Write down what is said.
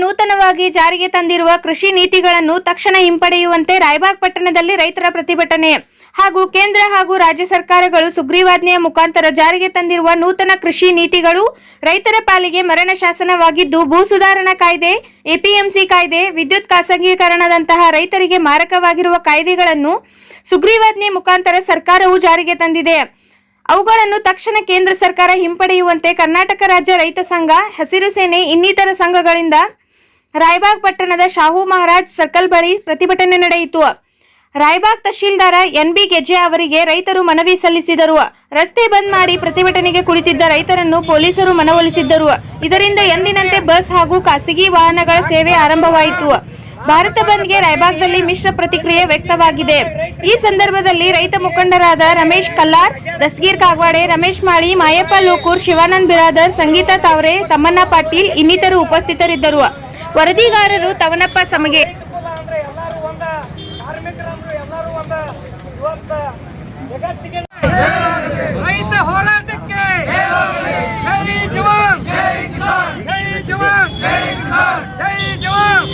ನೂತನವಾಗಿ ಜಾರಿಗೆ ತಂದಿರುವ ಕೃಷಿ ನೀತಿಗಳನ್ನು ತಕ್ಷಣ ಹಿಂಪಡೆಯುವಂತೆ ರಾಯಬಾಗ್ ಪಟ್ಟಣದಲ್ಲಿ ರೈತರ ಪ್ರತಿಭಟನೆ ಹಾಗೂ ಕೇಂದ್ರ ಹಾಗೂ ರಾಜ್ಯ ಸರ್ಕಾರಗಳು ಸುಗ್ರೀವಾಜ್ಞೆಯ ಮುಖಾಂತರ ಜಾರಿಗೆ ತಂದಿರುವ ನೂತನ ಕೃಷಿ ನೀತಿಗಳು ರೈತರ ಪಾಲಿಗೆ ಮರಣ ಶಾಸನವಾಗಿದ್ದು ಭೂ ಸುಧಾರಣಾ ಕಾಯ್ದೆ, ಎಪಿಎಂಸಿ ಕಾಯ್ದೆ, ವಿದ್ಯುತ್ ಖಾಸಗೀಕರಣದಂತಹ ರೈತರಿಗೆ ಮಾರಕವಾಗಿರುವ ಕಾಯ್ದೆಗಳನ್ನು ಸುಗ್ರೀವಾಜ್ಞೆ ಮುಖಾಂತರ ಸರ್ಕಾರವು ಜಾರಿಗೆ ತಂದಿದೆ. ಅವುಗಳನ್ನು ತಕ್ಷಣ ಕೇಂದ್ರ ಸರ್ಕಾರ ಹಿಂಪಡೆಯುವಂತೆ ಕರ್ನಾಟಕ ರಾಜ್ಯ ರೈತ ಸಂಘ, ಹಸಿರು ಸೇನೆ ಇನ್ನಿತರ ಸಂಘಗಳಿಂದ ರಾಯಬಾಗ್ ಪಟ್ಟಣದ ಶಾಹು ಮಹಾರಾಜ್ ಸರ್ಕಲ್ ಬಳಿ ಪ್ರತಿಭಟನೆ ನಡೆಯಿತು. ರಾಯಬಾಗ್ ತಹಶೀಲ್ದಾರ ಎನ್.ಬಿ. ಗೆಜ್ಜೆ ಅವರಿಗೆ ರೈತರು ಮನವಿ ಸಲ್ಲಿಸಿದರು. ರಸ್ತೆ ಬಂದ್ ಮಾಡಿ ಪ್ರತಿಭಟನೆಗೆ ಕುಳಿತಿದ್ದ ರೈತರನ್ನು ಪೊಲೀಸರು ಮನವೊಲಿಸಿದ್ದರು. ಇದರಿಂದ ಎಂದಿನಂತೆ ಬಸ್ ಹಾಗೂ ಖಾಸಗಿ ವಾಹನಗಳ ಸೇವೆ ಆರಂಭವಾಯಿತು. ಭಾರತ ಬಂದ್ಗೆ ರಾಯಬಾಗ್ದಲ್ಲಿ ಮಿಶ್ರ ಪ್ರತಿಕ್ರಿಯೆ ವ್ಯಕ್ತವಾಗಿದೆ. ಈ ಸಂದರ್ಭದಲ್ಲಿ ರೈತ ಮುಖಂಡರಾದ ರಮೇಶ್ ಕಲ್ಲಾರ್, ದಸ್ತಗೀರ್ ಕಾಗವಾಡೆ, ರಮೇಶ್ ಮಾಳಿ, ಮಾಯಪ್ಪ ಲೋಕೂರ್, ಶಿವಾನಂದ್ ಬಿರಾದರ್, ಸಂಗೀತಾ ತಾವ್ರೆ, ತಮ್ಮಣ್ಣ ಪಾಟೀಲ್ ಇನ್ನಿತರು ಉಪಸ್ಥಿತರಿದ್ದರು. ವರದಿಗಾರರು ತವನಪ್ಪ ಸಮಗೆ. ರೈತ ಹೋರಾಟಕ್ಕೆ ಜೈ ಜವಾನ್, ಜೈ ಜವಾನ್, ಜೈ ಜವಾನ್.